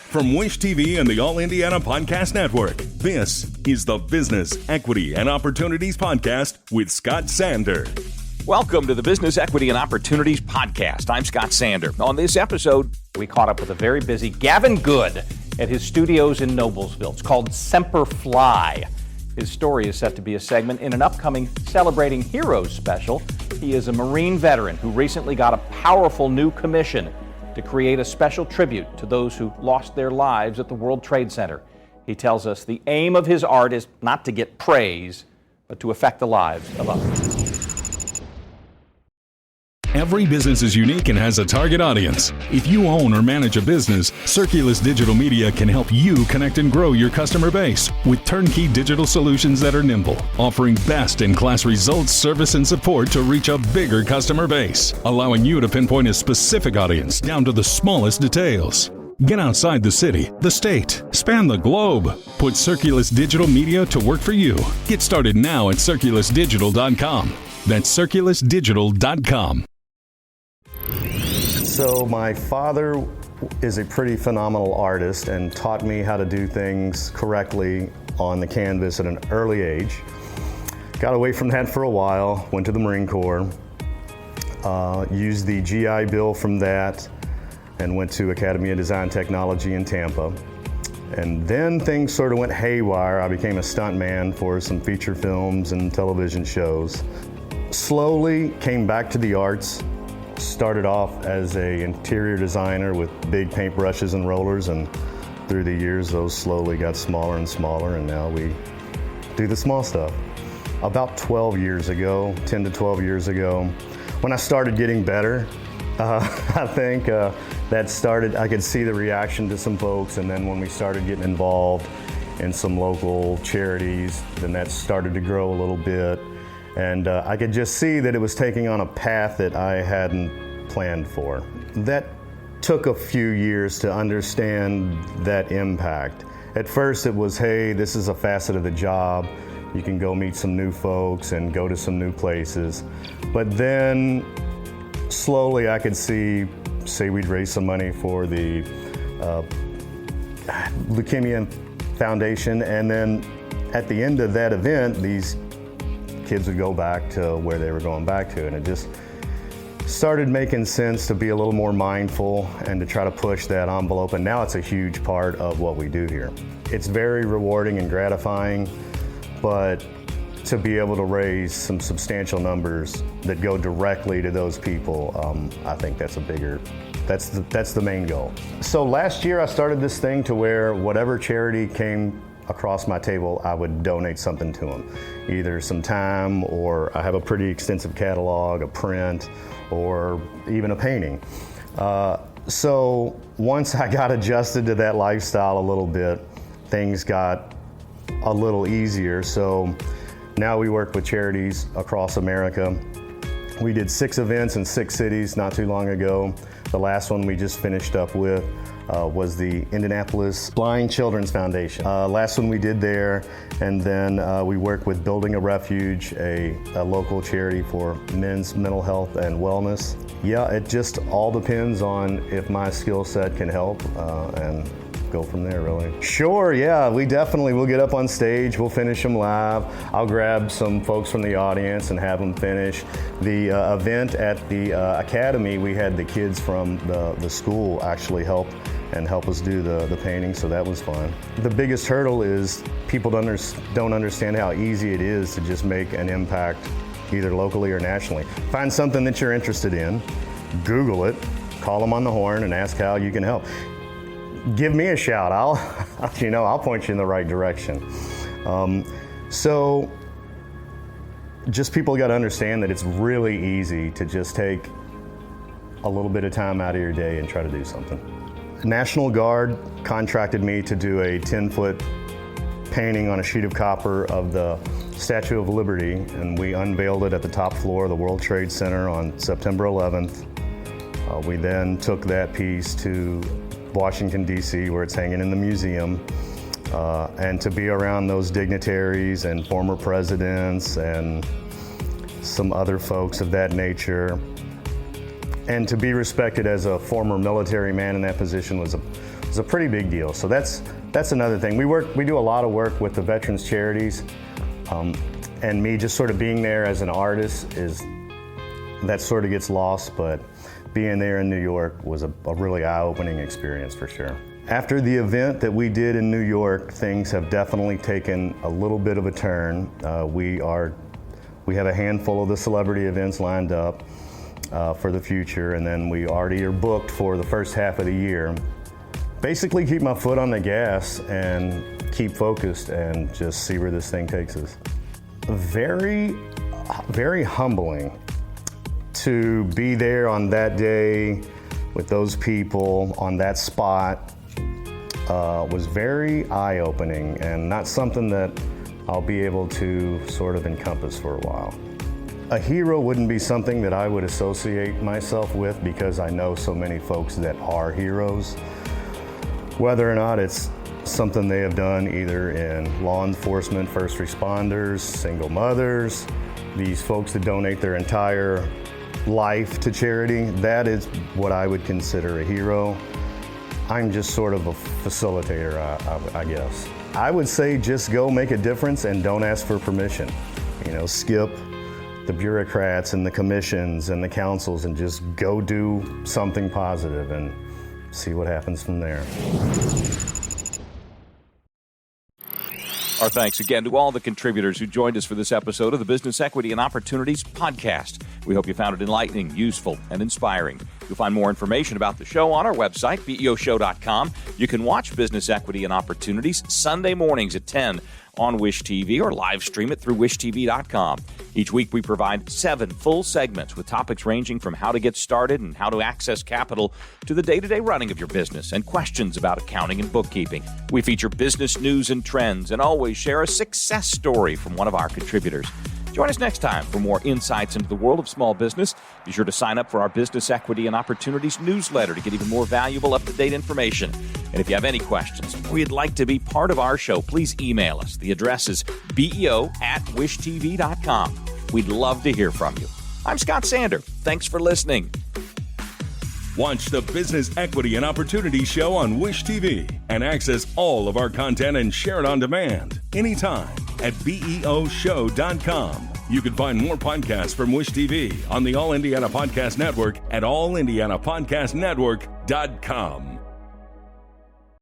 From Wish TV and the All Indiana Podcast Network, this is the Business, Equity, and Opportunities Podcast with Scott Sander. Welcome to the Business, Equity, and Opportunities Podcast. I'm Scott Sander. On this episode, we caught up with a very busy Gavin Goode at his studios in Noblesville. It's called Semperfly. His story is set to be a segment in an upcoming Celebrating Heroes special. He is a Marine veteran who recently got a powerful new commission to create a special tribute to those who lost their lives at the World Trade Center. He tells us the aim of his art is not to get praise, but to affect the lives of others. Every business is unique and has a target audience. If you own or manage a business, Circulus Digital Media can help you connect and grow your customer base with turnkey digital solutions that are nimble, offering best-in-class results, service, and support to reach a bigger customer base, allowing you to pinpoint a specific audience down to the smallest details. Get outside the city, the state, span the globe. Put Circulus Digital Media to work for you. Get started now at circulusdigital.com. That's circulusdigital.com. So my father is a pretty phenomenal artist and taught me how to do things correctly on the canvas at an early age. Got away from that for a while, went to the Marine Corps, used the GI Bill from that, and went to Academy of Design Technology in Tampa. And then things sort of went haywire. I became a stuntman for some feature films and television shows. Slowly came back to the arts. Started off as an interior designer with big paintbrushes and rollers, and through the years those slowly got smaller and smaller, and now we do the small stuff. About 12 years ago, 10 to 12 years ago, when I started getting better, I think that started, I could see the reaction to some folks, and then when we started getting involved in some local charities, then that started to grow a little bit. And I could just see that it was taking on a path that I hadn't planned for. That took a few years to understand that impact. At first it was, hey, this is a facet of the job. You can go meet some new folks and go to some new places. But then slowly I could see, say we'd raise some money for the Leukemia Foundation, and then at the end of that event, these kids would go back to where they were going back to, and it just started making sense to be a little more mindful and to try to push that envelope, and now it's a huge part of what we do here. It's very rewarding and gratifying, but to be able to raise some substantial numbers that go directly to those people, I think that's the main goal. So last year I started this thing to where whatever charity came across my table, I would donate something to them. Either some time, or I have a pretty extensive catalog, a print, or even a painting. So once I got adjusted to that lifestyle a little bit, things got a little easier. So now we work with charities across America. We did 6 events in 6 cities not too long ago. The last one we just finished up with was the Indianapolis Blind Children's Foundation. Last one we did there, and then we work with Building a Refuge, a local charity for men's mental health and wellness. Yeah, it just all depends on if my skill set can help, and go from there, really. Sure, yeah, we definitely will get up on stage, we'll finish them live. Us grab some folks from the audience and have them finish. The event at the Academy, we had the kids from the school actually help us do the painting, so that was fun. The biggest hurdle is people don't understand how easy it is to just make an impact, either locally or nationally. Find something that you're interested in, Google it, call them on the horn and ask how you can help. Give me a shout, I'll point you in the right direction. So just people got to understand that it's really easy to just take a little bit of time out of your day and try to do something. National Guard contracted me to do a 10-foot painting on a sheet of copper of the Statue of Liberty, and we unveiled it at the top floor of the World Trade Center on September 11th. We then took that piece to Washington, D.C., where it's hanging in the museum, and to be around those dignitaries and former presidents and some other folks of that nature, And to be respected as a former military man in that position was a pretty big deal. So that's another thing. We do a lot of work with the veterans charities, and me just sort of being there as an artist that sort of gets lost, but being there in New York was a really eye-opening experience for sure. After the event that we did in New York, things have definitely taken a little bit of a turn. We have a handful of the celebrity events lined up for the future, and then we already are booked for the first half of the year. Basically keep my foot on the gas and keep focused and just see where this thing takes us. Very, very humbling to be there on that day with those people on that spot. Was very eye-opening and not something that I'll be able to sort of encompass for a while. A hero wouldn't be something that I would associate myself with because I know so many folks that are heroes. Whether or not it's something they have done either in law enforcement, first responders, single mothers, these folks that donate their entire life to charity, that is what I would consider a hero. I'm just sort of a facilitator, I guess. I would say just go make a difference and don't ask for permission. Skip the bureaucrats and the commissions and the councils and just go do something positive and see what happens from there. Our thanks again to all the contributors who joined us for this episode of the Business Equity and Opportunities podcast. We hope you found it enlightening, useful, and inspiring. You'll find more information about the show on our website, BEOshow.com. You can watch Business Equity and Opportunities Sunday mornings at 10 on Wish TV or live stream it through wishtv.com. Each week we provide 7 full segments with topics ranging from how to get started and how to access capital to the day-to-day running of your business and questions about accounting and bookkeeping. We feature business news and trends and always share a success story from one of our contributors. Join us next time for more insights into the world of small business. Be sure to sign up for our Business Equity and Opportunities newsletter to get even more valuable, up-to-date information. And if you have any questions or you'd like to be part of our show, please email us. The address is beo@wishtv.com. We'd love to hear from you. I'm Scott Sander. Thanks for listening. Watch the Business Equity and Opportunity Show on Wish TV and access all of our content and share it on demand anytime at BEOshow.com. You can find more podcasts from Wish TV on the All Indiana Podcast Network at allindianapodcastnetwork.com.